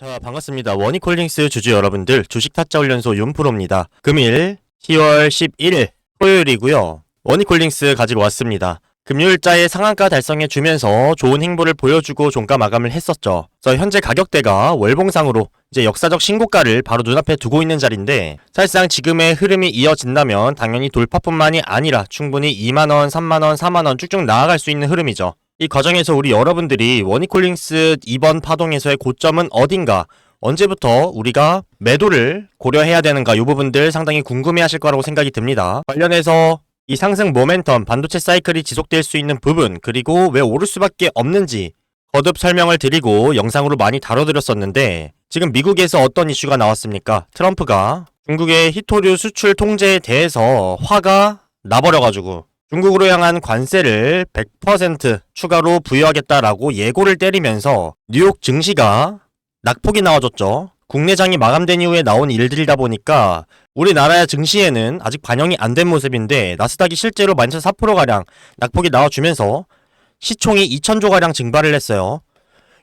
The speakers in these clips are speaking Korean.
자, 반갑습니다. 원익홀딩스 주주 여러분들, 주식타짜훈련소 윤프로입니다. 금일 10월 11일 토요일이고요. 원익홀딩스 가지러 왔습니다. 금요일자의 상한가 달성해주면서 좋은 행보를 보여주고 종가 마감을 했었죠. 그래서 현재 가격대가 월봉상으로 이제 역사적 신고가를 바로 눈앞에 두고 있는 자리인데, 사실상 지금의 흐름이 이어진다면 당연히 돌파뿐만이 아니라 충분히 2만원, 3만원, 4만원 쭉쭉 나아갈 수 있는 흐름이죠. 이 과정에서 우리 여러분들이 원익홀딩스 이번 파동에서의 고점은 어딘가, 언제부터 우리가 매도를 고려해야 되는가, 이 부분들 상당히 궁금해하실 거라고 생각이 듭니다. 관련해서 이 상승 모멘텀, 반도체 사이클이 지속될 수 있는 부분, 그리고 왜 오를 수밖에 없는지 거듭 설명을 드리고 영상으로 많이 다뤄드렸었는데, 지금 미국에서 어떤 이슈가 나왔습니까? 트럼프가 중국의 히토류 수출 통제에 대해서 화가 나버려가지고 중국으로 향한 관세를 100% 추가로 부여하겠다라고 예고를 때리면서 뉴욕 증시가 낙폭이 나와줬죠. 국내장이 마감된 이후에 나온 일들이다 보니까 우리나라 증시에는 아직 반영이 안 된 모습인데, 나스닥이 실제로 11,400%가량 낙폭이 나와주면서 시총이 2,000조가량 증발을 했어요.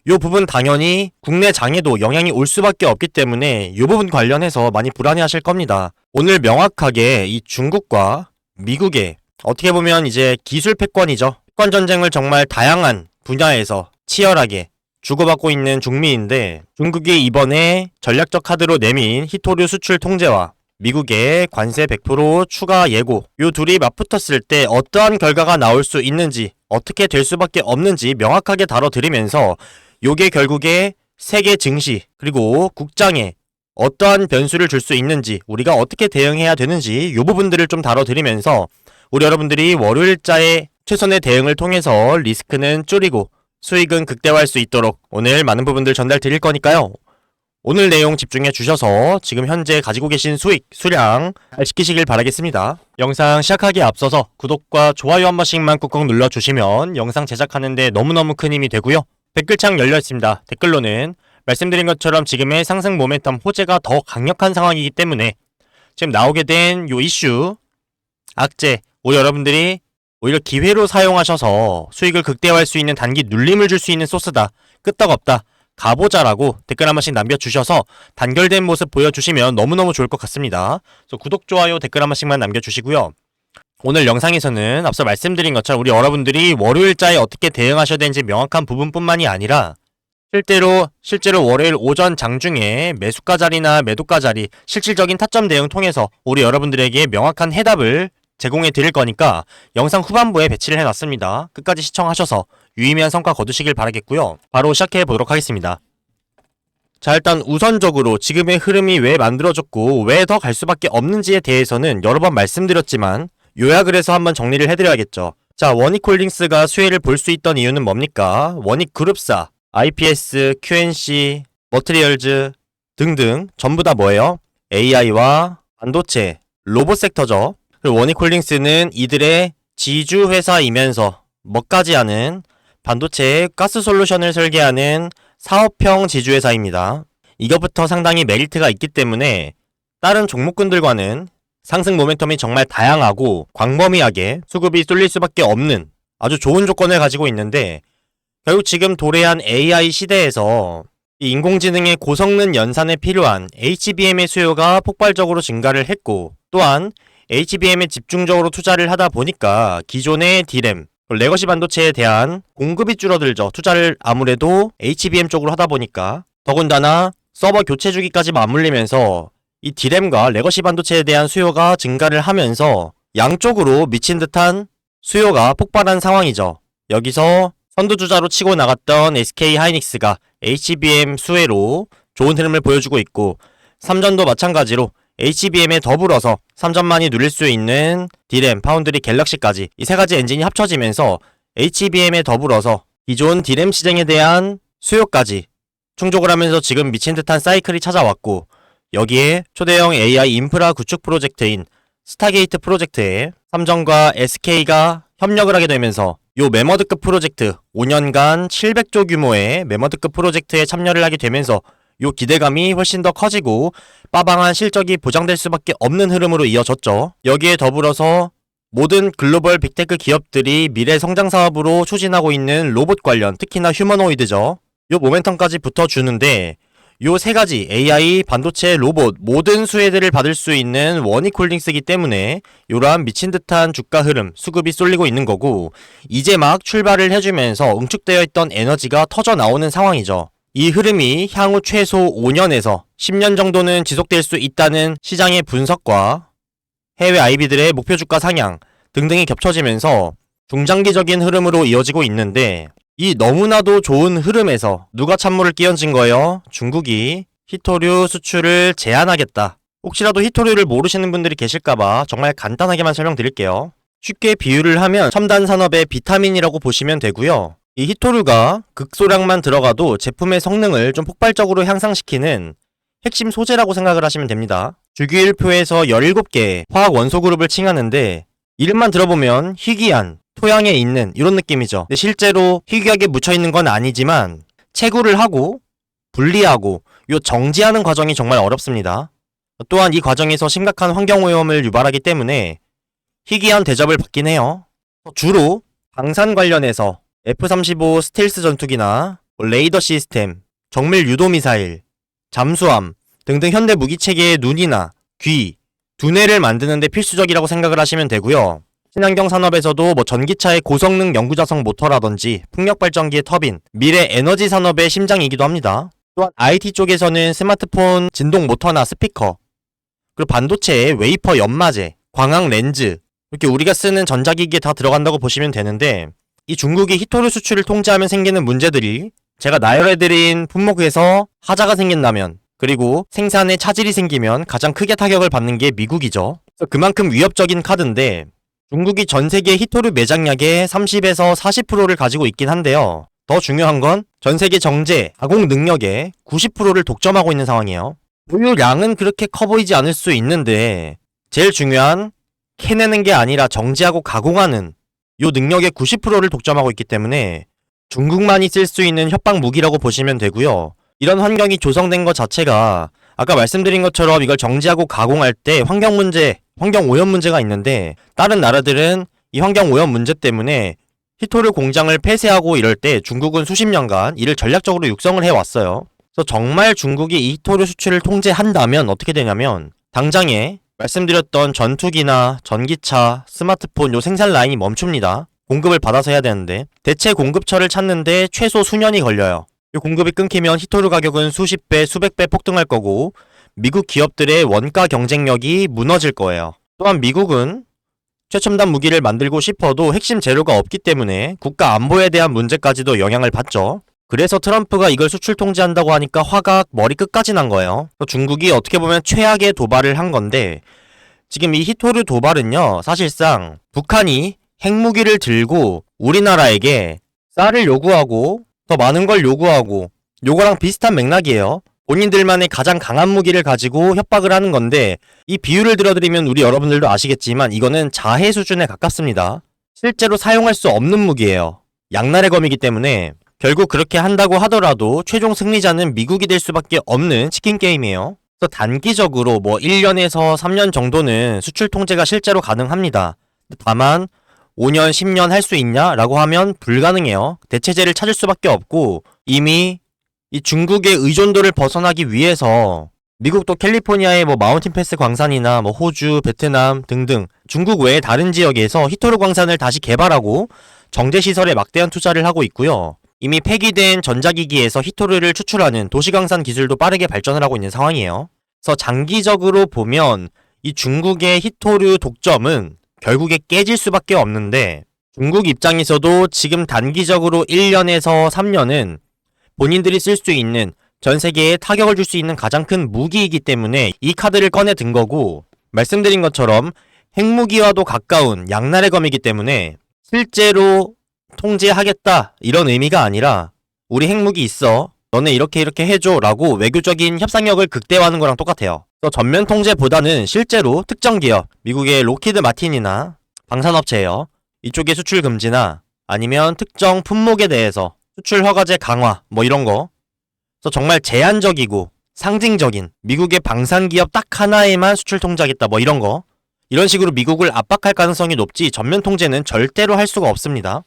이 부분 당연히 국내 장에도 영향이 올 수밖에 없기 때문에 이 부분 관련해서 많이 불안해하실 겁니다. 오늘 명확하게 이 중국과 미국의 어떻게 보면 이제 기술 패권이죠. 패권 전쟁을 정말 다양한 분야에서 치열하게 주고받고 있는 중미인데, 중국이 이번에 전략적 카드로 내민 히토류 수출 통제와 미국의 관세 100% 추가 예고, 이 둘이 맞붙었을 때 어떠한 결과가 나올 수 있는지, 어떻게 될 수밖에 없는지 명확하게 다뤄드리면서 요게 결국에 세계 증시 그리고 국장에 어떠한 변수를 줄 수 있는지, 우리가 어떻게 대응해야 되는지 이 부분들을 좀 다뤄드리면서 우리 여러분들이 월요일자의 최선의 대응을 통해서 리스크는 줄이고 수익은 극대화할 수 있도록 오늘 많은 부분들 전달 드릴 거니까요. 오늘 내용 집중해 주셔서 지금 현재 가지고 계신 수익, 수량 잘 지키시길 바라겠습니다. 영상 시작하기에 앞서서 구독과 좋아요 한 번씩만 꾹꾹 눌러주시면 영상 제작하는데 너무너무 큰 힘이 되고요. 댓글창 열려있습니다. 댓글로는 말씀드린 것처럼 지금의 상승 모멘텀 호재가 더 강력한 상황이기 때문에 지금 나오게 된 요 이슈, 악재, 우리 여러분들이 오히려 기회로 사용하셔서 수익을 극대화할 수 있는 단기 눌림을 줄 수 있는 소스다, 끄떡없다, 가보자라고 댓글 한 번씩 남겨주셔서 단결된 모습 보여주시면 너무너무 좋을 것 같습니다. 그래서 구독, 좋아요, 댓글 한 번씩만 남겨주시고요. 오늘 영상에서는 앞서 말씀드린 것처럼 우리 여러분들이 월요일자에 어떻게 대응하셔야 되는지 명확한 부분뿐만이 아니라 실제로 월요일 오전 장중에 매수가 자리나 매도가 자리, 실질적인 타점 대응 통해서 우리 여러분들에게 명확한 해답을 제공해 드릴 거니까 영상 후반부에 배치를 해놨습니다. 끝까지 시청하셔서 유의미한 성과 거두시길 바라겠고요. 바로 시작해 보도록 하겠습니다. 자, 일단 우선적으로 지금의 흐름이 왜 만들어졌고 왜 더 갈 수밖에 없는지에 대해서는 여러 번 말씀드렸지만 요약을 해서 한번 정리를 해드려야겠죠. 자, 원익홀딩스가 수혜를 볼 수 있던 이유는 뭡니까? 원익그룹사, IPS, QNC, 머트리얼즈 등등 전부 다 뭐예요? AI와 반도체, 로봇 섹터죠. 그리고 원익홀딩스는 이들의 지주 회사이면서 뭐까지 하는 반도체 가스 솔루션을 설계하는 사업형 지주 회사입니다. 이것부터 상당히 메리트가 있기 때문에 다른 종목군들과는 상승 모멘텀이 정말 다양하고 광범위하게 수급이 쏠릴 수밖에 없는 아주 좋은 조건을 가지고 있는데, 결국 지금 도래한 AI 시대에서 이 인공지능의 고성능 연산에 필요한 HBM의 수요가 폭발적으로 증가를 했고, 또한 HBM에 집중적으로 투자를 하다 보니까 기존의 D램, 레거시 반도체에 대한 공급이 줄어들죠. 투자를 아무래도 HBM 쪽으로 하다 보니까. 더군다나 서버 교체 주기까지 맞물리면서 이 D램과 레거시 반도체에 대한 수요가 증가를 하면서 양쪽으로 미친 듯한 수요가 폭발한 상황이죠. 여기서 선두주자로 치고 나갔던 SK하이닉스가 HBM 수혜로 좋은 흐름을 보여주고 있고, 삼전도 마찬가지로 HBM에 더불어서 3전만이 누릴 수 있는 D램, 파운드리, 갤럭시까지 이 세 가지 엔진이 합쳐지면서 HBM에 더불어서 기존 D램 시장에 대한 수요까지 충족을 하면서 지금 미친 듯한 사이클이 찾아왔고, 여기에 초대형 AI 인프라 구축 프로젝트인 스타게이트 프로젝트에 삼전과 SK가 협력을 하게 되면서 요 메머드급 프로젝트, 5년간 700조 규모의 메머드급 프로젝트에 참여를 하게 되면서 요 기대감이 훨씬 더 커지고 빠방한 실적이 보장될 수밖에 없는 흐름으로 이어졌죠. 여기에 더불어서 모든 글로벌 빅테크 기업들이 미래 성장 사업으로 추진하고 있는 로봇 관련, 특히나 휴머노이드죠. 요 모멘텀까지 붙어주는데, 요 세 가지 AI, 반도체, 로봇 모든 수혜들을 받을 수 있는 원익홀딩스이기 때문에 요러한 미친 듯한 주가 흐름, 수급이 쏠리고 있는 거고 이제 막 출발을 해주면서 응축되어 있던 에너지가 터져 나오는 상황이죠. 이 흐름이 향후 최소 5년에서 10년 정도는 지속될 수 있다는 시장의 분석과 해외 IB들의 목표 주가 상향 등등이 겹쳐지면서 중장기적인 흐름으로 이어지고 있는데 이 너무나도 좋은 흐름에서 누가 찬물을 끼얹은 거예요? 중국이 히토류 수출을 제한하겠다. 혹시라도 히토류를 모르시는 분들이 계실까봐 정말 간단하게만 설명드릴게요. 쉽게 비유를 하면 첨단 산업의 비타민이라고 보시면 되고요. 이 히토류가 극소량만 들어가도 제품의 성능을 좀 폭발적으로 향상시키는 핵심 소재라고 생각을 하시면 됩니다. 주기율표에서 17개의 화학 원소 그룹을 칭하는데 이름만 들어보면 희귀한, 토양에 있는 이런 느낌이죠. 근데 실제로 희귀하게 묻혀있는 건 아니지만 채굴을 하고 분리하고 요 정지하는 과정이 정말 어렵습니다. 또한 이 과정에서 심각한 환경오염을 유발하기 때문에 희귀한 대접을 받긴 해요. 주로 방산 관련해서 F-35 스텔스 전투기나 레이더 시스템, 정밀 유도 미사일, 잠수함 등등 현대 무기체계의 눈이나 귀, 두뇌를 만드는 데 필수적이라고 생각을 하시면 되고요. 친환경 산업에서도 전기차의 고성능 영구자성 모터라든지 풍력발전기의 터빈, 미래 에너지 산업의 심장이기도 합니다. 또한 IT 쪽에서는 스마트폰 진동 모터나 스피커, 그리고 반도체의 웨이퍼 연마제, 광학 렌즈 이렇게 우리가 쓰는 전자기기에 다 들어간다고 보시면 되는데 이 중국이 히토류 수출을 통제하면 생기는 문제들이 제가 나열해드린 품목에서 하자가 생긴다면 그리고 생산에 차질이 생기면 가장 크게 타격을 받는 게 미국이죠. 그만큼 위협적인 카드인데 중국이 전 세계 히토류 매장량의 30에서 40%를 가지고 있긴 한데요. 더 중요한 건 전 세계 정제, 가공 능력의 90%를 독점하고 있는 상황이에요. 보유량은 그렇게 커 보이지 않을 수 있는데 제일 중요한 캐내는 게 아니라 정제하고 가공하는 요 능력의 90%를 독점하고 있기 때문에 중국만이 쓸 수 있는 협박 무기라고 보시면 되고요. 이런 환경이 조성된 것 자체가 아까 말씀드린 것처럼 이걸 정지하고 가공할 때 환경 문제, 환경 오염 문제가 있는데 다른 나라들은 이 환경 오염 문제 때문에 히토류 공장을 폐쇄하고 이럴 때 중국은 수십 년간 이를 전략적으로 육성을 해왔어요. 그래서 정말 중국이 이 히토류 수출을 통제한다면 어떻게 되냐면 당장에 말씀드렸던 전투기나 전기차, 스마트폰 요 생산 라인이 멈춥니다. 공급을 받아서 해야 되는데 대체 공급처를 찾는데 최소 수년이 걸려요. 이 공급이 끊기면 히토류 가격은 수십 배, 수백 배 폭등할 거고 미국 기업들의 원가 경쟁력이 무너질 거예요. 또한 미국은 최첨단 무기를 만들고 싶어도 핵심 재료가 없기 때문에 국가 안보에 대한 문제까지도 영향을 받죠. 그래서 트럼프가 이걸 수출 통제한다고 하니까 화가 머리 끝까지 난 거예요. 중국이 어떻게 보면 최악의 도발을 한 건데 지금 이 히토류 도발은요 사실상 북한이 핵무기를 들고 우리나라에게 쌀을 요구하고 더 많은 걸 요구하고 요거랑 비슷한 맥락이에요. 본인들만의 가장 강한 무기를 가지고 협박을 하는 건데 이 비유를 들어드리면 우리 여러분들도 아시겠지만 이거는 자해 수준에 가깝습니다. 실제로 사용할 수 없는 무기예요. 양날의 검이기 때문에 결국 그렇게 한다고 하더라도 최종 승리자는 미국이 될 수밖에 없는 치킨 게임이에요. 그래서 단기적으로 1년에서 3년 정도는 수출 통제가 실제로 가능합니다. 다만 5년, 10년 할 수 있냐라고 하면 불가능해요. 대체제를 찾을 수밖에 없고 이미 이 중국의 의존도를 벗어나기 위해서 미국도 캘리포니아의 마운틴 패스 광산이나 호주, 베트남 등등 중국 외의 다른 지역에서 히토류 광산을 다시 개발하고 정제시설에 막대한 투자를 하고 있고요. 이미 폐기된 전자기기에서 히토류를 추출하는 도시광산 기술도 빠르게 발전을 하고 있는 상황이에요. 그래서 장기적으로 보면 이 중국의 히토류 독점은 결국에 깨질 수밖에 없는데 중국 입장에서도 지금 단기적으로 1년에서 3년은 본인들이 쓸 수 있는 전 세계에 타격을 줄 수 있는 가장 큰 무기이기 때문에 이 카드를 꺼내 든 거고 말씀드린 것처럼 핵무기와도 가까운 양날의 검이기 때문에 실제로 통제하겠다 이런 의미가 아니라 우리 핵무기 있어 너네 이렇게 해줘 라고 외교적인 협상력을 극대화하는 거랑 똑같아요. 전면 통제보다는 실제로 특정 기업 미국의 로키드 마틴이나 방산업체예요. 이쪽의 수출 금지나 아니면 특정 품목에 대해서 수출 허가제 강화 이런 거. 그래서 정말 제한적이고 상징적인 미국의 방산기업 딱 하나에만 수출 통제하겠다 이런 거. 이런 식으로 미국을 압박할 가능성이 높지 전면 통제는 절대로 할 수가 없습니다.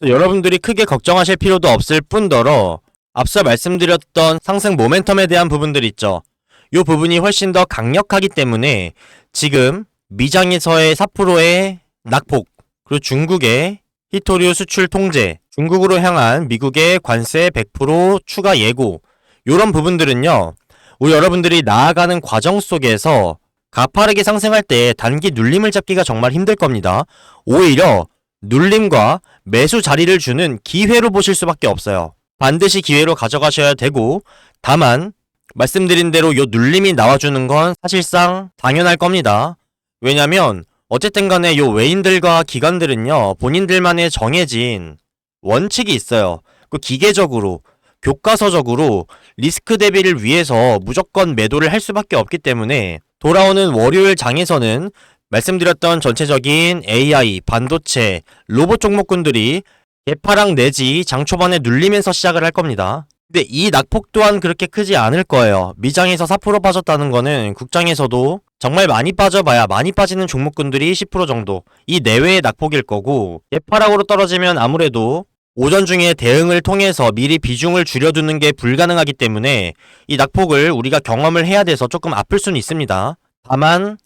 여러분들이 크게 걱정하실 필요도 없을 뿐더러 앞서 말씀드렸던 상승 모멘텀에 대한 부분들 있죠. 이 부분이 훨씬 더 강력하기 때문에 지금 미장에서의 4%의 낙폭, 그리고 중국의 히토류 수출 통제, 중국으로 향한 미국의 관세 100% 추가 예고, 이런 부분들은요, 우리 여러분들이 나아가는 과정 속에서 가파르게 상승할 때 단기 눌림을 잡기가 정말 힘들 겁니다. 오히려 눌림과 매수 자리를 주는 기회로 보실 수밖에 없어요. 반드시 기회로 가져가셔야 되고, 다만 말씀드린 대로 요 눌림이 나와주는 건 사실상 당연할 겁니다. 왜냐면 어쨌든 간에 요 외인들과 기관들은요, 본인들만의 정해진 원칙이 있어요. 그 기계적으로, 교과서적으로 리스크 대비를 위해서 무조건 매도를 할 수밖에 없기 때문에 돌아오는 월요일 장에서는 말씀드렸던 전체적인 AI, 반도체, 로봇 종목군들이 개파락 내지 장 초반에 눌리면서 시작을 할 겁니다. 근데 이 낙폭 또한 그렇게 크지 않을 거예요. 미장에서 4% 빠졌다는 거는 국장에서도 정말 많이 빠져봐야 많이 빠지는 종목군들이 10% 정도, 이 내외의 낙폭일 거고, 개파락으로 떨어지면 아무래도 오전 중에 대응을 통해서 미리 비중을 줄여두는 게 불가능하기 때문에 이 낙폭을 우리가 경험을 해야 돼서 조금 아플 수는 있습니다. 다만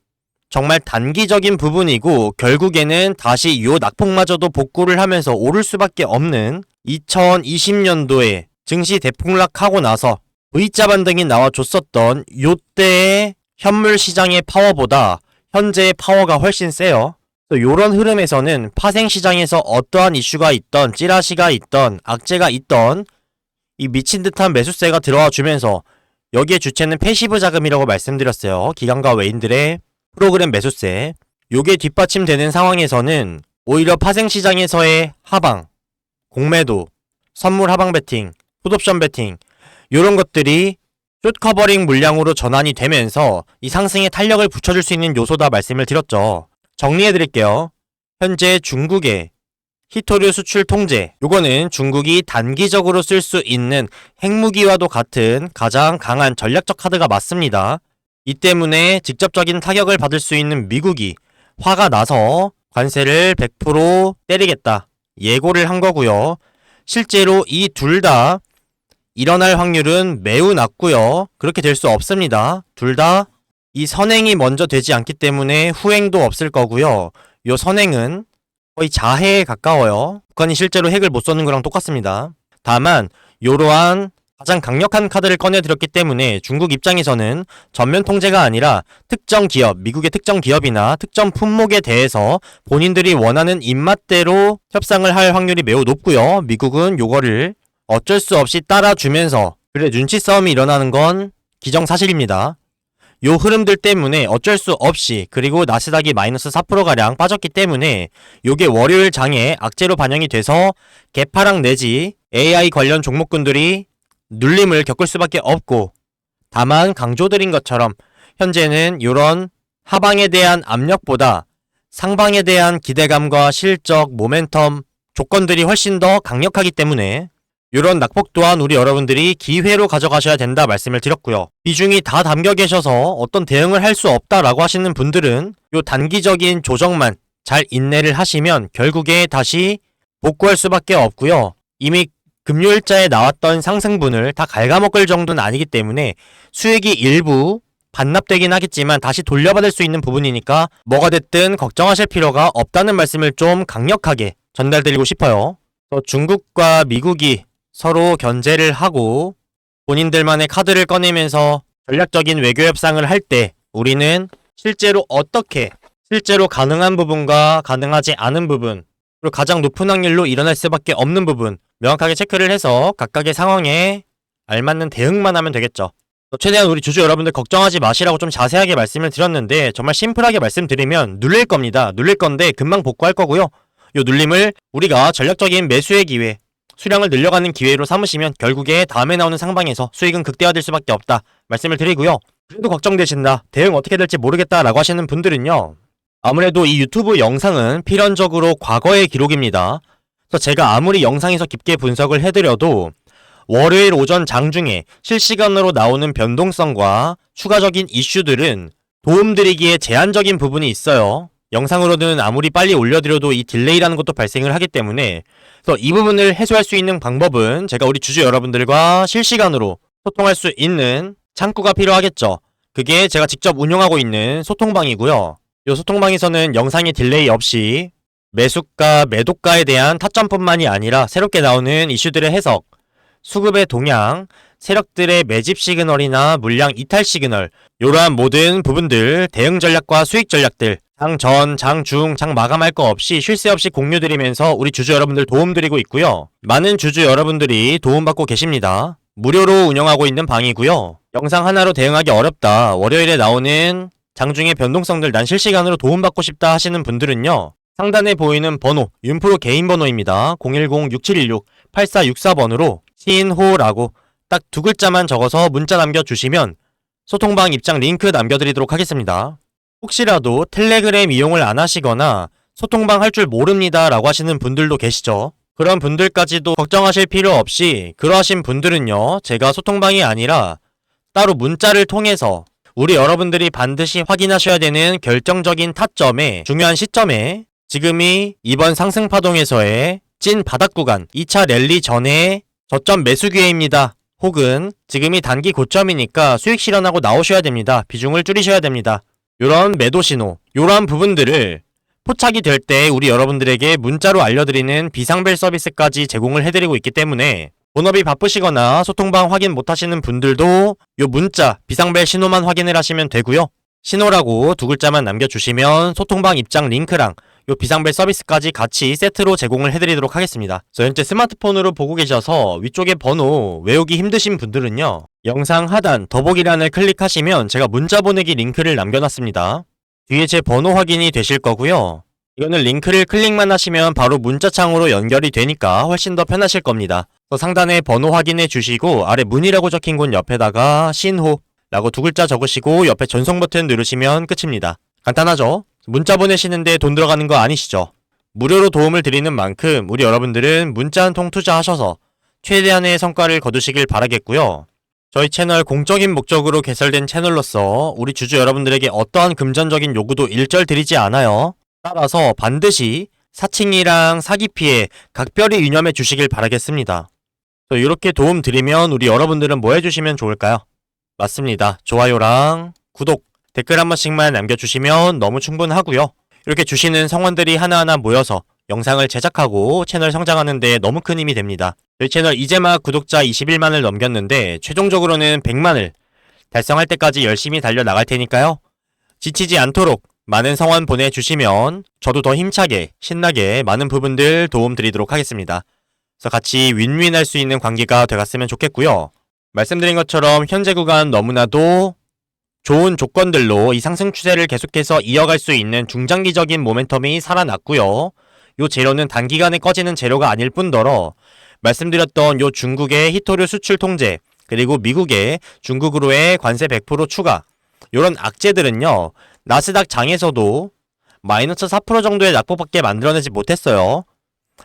정말 단기적인 부분이고, 결국에는 다시 요 낙폭마저도 복구를 하면서 오를 수밖에 없는 2020년도에 증시 대폭락하고 나서 V자 반등이 나와줬었던 요때의 현물 시장의 파워보다 현재의 파워가 훨씬 세요. 요런 흐름에서는 파생 시장에서 어떠한 이슈가 있던, 찌라시가 있던, 악재가 있던 이 미친 듯한 매수세가 들어와 주면서, 여기에 주체는 패시브 자금이라고 말씀드렸어요. 기관과 외인들의 프로그램 매수세. 요게 뒷받침되는 상황에서는 오히려 파생 시장에서의 하방, 공매도, 선물 하방 베팅, 풋옵션 베팅, 요런 것들이 숏 커버링 물량으로 전환이 되면서 이 상승에 탄력을 붙여줄 수 있는 요소다 말씀을 드렸죠. 정리해드릴게요. 현재 중국의 히토류 수출 통제, 요거는 중국이 단기적으로 쓸 수 있는 핵무기와도 같은 가장 강한 전략적 카드가 맞습니다. 이 때문에 직접적인 타격을 받을 수 있는 미국이 화가 나서 관세를 100% 때리겠다 예고를 한 거고요. 실제로 이 둘 다 일어날 확률은 매우 낮고요. 그렇게 될 수 없습니다. 둘 다 이 선행이 먼저 되지 않기 때문에 후행도 없을 거고요. 요 선행은 거의 자해에 가까워요. 북한이 실제로 핵을 못 쏘는 거랑 똑같습니다. 다만 요러한 가장 강력한 카드를 꺼내들었기 때문에 중국 입장에서는 전면 통제가 아니라 특정 기업, 미국의 특정 기업이나 특정 품목에 대해서 본인들이 원하는 입맛대로 협상을 할 확률이 매우 높고요. 미국은 요거를 어쩔 수 없이 따라주면서, 그래 눈치 싸움이 일어나는 건 기정사실입니다. 요 흐름들 때문에 어쩔 수 없이, 그리고 나스닥이 마이너스 4%가량 빠졌기 때문에 요게 월요일 장에 악재로 반영이 돼서 개파락 내지 AI 관련 종목군들이 눌림을 겪을 수밖에 없고, 다만 강조드린 것처럼 현재는 이런 하방에 대한 압력보다 상방에 대한 기대감과 실적, 모멘텀, 조건들이 훨씬 더 강력하기 때문에 이런 낙폭 또한 우리 여러분들이 기회로 가져가셔야 된다 말씀을 드렸고요. 비중이 다 담겨 계셔서 어떤 대응을 할 수 없다라고 하시는 분들은 요 단기적인 조정만 잘 인내를 하시면 결국에 다시 복구할 수밖에 없고요. 이미 금요일자에 나왔던 상승분을 다 갉아먹을 정도는 아니기 때문에 수익이 일부 반납되긴 하겠지만 다시 돌려받을 수 있는 부분이니까 뭐가 됐든 걱정하실 필요가 없다는 말씀을 좀 강력하게 전달드리고 싶어요. 중국과 미국이 서로 견제를 하고 본인들만의 카드를 꺼내면서 전략적인 외교 협상을 할 때 우리는 실제로 어떻게, 실제로 가능한 부분과 가능하지 않은 부분, 그리고 가장 높은 확률로 일어날 수밖에 없는 부분 명확하게 체크를 해서 각각의 상황에 알맞는 대응만 하면 되겠죠. 최대한 우리 주주 여러분들 걱정하지 마시라고 좀 자세하게 말씀을 드렸는데, 정말 심플하게 말씀드리면 눌릴 겁니다. 눌릴 건데 금방 복구할 거고요. 요 눌림을 우리가 전략적인 매수의 기회, 수량을 늘려가는 기회로 삼으시면 결국에 다음에 나오는 상방에서 수익은 극대화될 수밖에 없다 말씀을 드리고요. 그래도 걱정되신다, 대응 어떻게 될지 모르겠다 라고 하시는 분들은요, 아무래도 이 유튜브 영상은 필연적으로 과거의 기록입니다. 그래서 제가 아무리 영상에서 깊게 분석을 해드려도 월요일 오전 장중에 실시간으로 나오는 변동성과 추가적인 이슈들은 도움드리기에 제한적인 부분이 있어요. 영상으로는 아무리 빨리 올려드려도 이 딜레이라는 것도 발생을 하기 때문에 그래서 이 부분을 해소할 수 있는 방법은 제가 우리 주주 여러분들과 실시간으로 소통할 수 있는 창구가 필요하겠죠. 그게 제가 직접 운영하고 있는 소통방이고요. 이 소통방에서는 영상의 딜레이 없이 매수가, 매도가에 대한 타점뿐만이 아니라 새롭게 나오는 이슈들의 해석, 수급의 동향, 세력들의 매집 시그널이나 물량 이탈 시그널, 이러한 모든 부분들, 대응 전략과 수익 전략들, 장 전, 장 중, 장 마감할 거 없이 쉴 새 없이 공유드리면서 우리 주주 여러분들 도움드리고 있고요. 많은 주주 여러분들이 도움받고 계십니다. 무료로 운영하고 있는 방이고요. 영상 하나로 대응하기 어렵다, 월요일에 나오는 장중의 변동성들 난 실시간으로 도움받고 싶다 하시는 분들은요. 상단에 보이는 번호, 윤프로 개인 번호입니다. 010-6716-8464번으로 신호라고 딱 두 글자만 적어서 문자 남겨주시면 소통방 입장 링크 남겨드리도록 하겠습니다. 혹시라도 텔레그램 이용을 안 하시거나 소통방 할 줄 모릅니다 라고 하시는 분들도 계시죠. 그런 분들까지도 걱정하실 필요 없이 그러하신 분들은요, 제가 소통방이 아니라 따로 문자를 통해서 우리 여러분들이 반드시 확인하셔야 되는 결정적인 타점에, 중요한 시점에 지금이 이번 상승 파동에서의 찐 바닥 구간, 2차 랠리 전에 저점 매수 기회입니다. 혹은 지금이 단기 고점이니까 수익 실현하고 나오셔야 됩니다. 비중을 줄이셔야 됩니다. 요런 매도 신호, 요런 부분들을 포착이 될 때 우리 여러분들에게 문자로 알려드리는 비상벨 서비스까지 제공을 해드리고 있기 때문에 본업이 바쁘시거나 소통방 확인 못하시는 분들도 요 문자, 비상벨 신호만 확인을 하시면 되고요. 신호라고 두 글자만 남겨주시면 소통방 입장 링크랑 요 비상벨 서비스까지 같이 세트로 제공을 해드리도록 하겠습니다. 그래서 현재 스마트폰으로 보고 계셔서 위쪽에 번호 외우기 힘드신 분들은요, 영상 하단 더보기란을 클릭하시면 제가 문자 보내기 링크를 남겨놨습니다. 뒤에 제 번호 확인이 되실 거고요. 이거는 링크를 클릭만 하시면 바로 문자창으로 연결이 되니까 훨씬 더 편하실 겁니다. 그래서 상단에 번호 확인해 주시고 아래 문의라고 적힌 곳 옆에다가 신호 라고 두 글자 적으시고 옆에 전송 버튼 누르시면 끝입니다. 간단하죠? 문자 보내시는데 돈 들어가는 거 아니시죠? 무료로 도움을 드리는 만큼 우리 여러분들은 문자 한 통 투자하셔서 최대한의 성과를 거두시길 바라겠고요. 저희 채널 공적인 목적으로 개설된 채널로서 우리 주주 여러분들에게 어떠한 금전적인 요구도 일절 드리지 않아요. 따라서 반드시 사칭이랑 사기 피해 각별히 유념해 주시길 바라겠습니다. 이렇게 도움 드리면 우리 여러분들은 뭐 해주시면 좋을까요? 맞습니다. 좋아요랑 구독, 댓글 한 번씩만 남겨주시면 너무 충분하고요. 이렇게 주시는 성원들이 하나하나 모여서 영상을 제작하고 채널 성장하는 데 너무 큰 힘이 됩니다. 저희 채널 이제 막 구독자 21만을 넘겼는데 최종적으로는 100만을 달성할 때까지 열심히 달려나갈 테니까요. 지치지 않도록 많은 성원 보내주시면 저도 더 힘차게 신나게 많은 부분들 도움 드리도록 하겠습니다. 그래서 같이 윈윈 할 수 있는 관계가 되갔으면 좋겠고요. 말씀드린 것처럼 현재 구간 너무나도 좋은 조건들로 이 상승 추세를 계속해서 이어갈 수 있는 중장기적인 모멘텀이 살아났고요. 요 재료는 단기간에 꺼지는 재료가 아닐 뿐더러 말씀드렸던 요 중국의 히토류 수출 통제, 그리고 미국의 중국으로의 관세 100% 추가, 요런 악재들은요, 나스닥 장에서도 마이너스 4% 정도의 낙폭밖에 만들어내지 못했어요.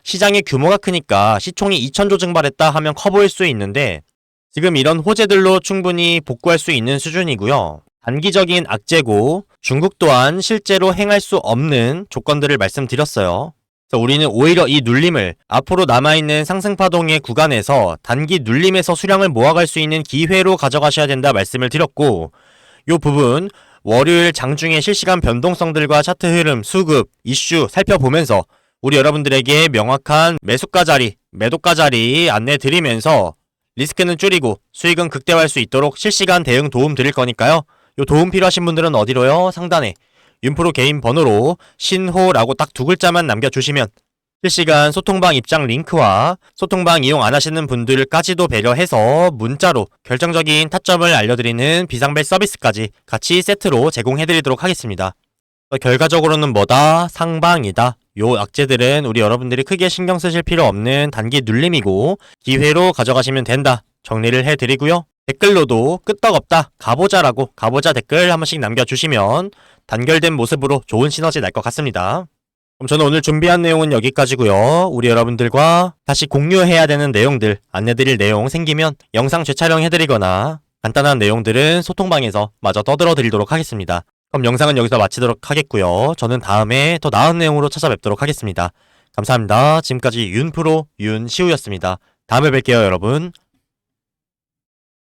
시장의 규모가 크니까 시총이 2000조 증발했다 하면 커 보일 수 있는데 지금 이런 호재들로 충분히 복구할 수 있는 수준이고요. 단기적인 악재고 중국 또한 실제로 행할 수 없는 조건들을 말씀드렸어요. 그래서 우리는 오히려 이 눌림을 앞으로 남아있는 상승파동의 구간에서 단기 눌림에서 수량을 모아갈 수 있는 기회로 가져가셔야 된다 말씀을 드렸고, 이 부분 월요일 장중의 실시간 변동성들과 차트 흐름, 수급, 이슈 살펴보면서 우리 여러분들에게 명확한 매수가 자리, 매도가 자리 안내 드리면서 리스크는 줄이고 수익은 극대화할 수 있도록 실시간 대응 도움 드릴 거니까요. 요 도움 필요하신 분들은 어디로요? 상단에 윤프로 개인 번호로 신호라고 딱 두 글자만 남겨주시면 실시간 소통방 입장 링크와 소통방 이용 안 하시는 분들까지도 배려해서 문자로 결정적인 타점을 알려드리는 비상벨 서비스까지 같이 세트로 제공해드리도록 하겠습니다. 결과적으로는 뭐다? 상방이다. 요 악재들은 우리 여러분들이 크게 신경 쓰실 필요 없는 단기 눌림이고 기회로 가져가시면 된다. 정리를 해드리고요. 댓글로도 끄떡없다, 가보자라고 가보자 댓글 한 번씩 남겨주시면 단결된 모습으로 좋은 시너지 날 것 같습니다. 그럼 저는 오늘 준비한 내용은 여기까지고요. 우리 여러분들과 다시 공유해야 되는 내용들, 안내드릴 내용 생기면 영상 재촬영해드리거나 간단한 내용들은 소통방에서 마저 떠들어 드리도록 하겠습니다. 그럼 영상은 여기서 마치도록 하겠고요. 저는 다음에 더 나은 내용으로 찾아뵙도록 하겠습니다. 감사합니다. 지금까지 윤프로 윤시우였습니다. 다음에 뵐게요, 여러분.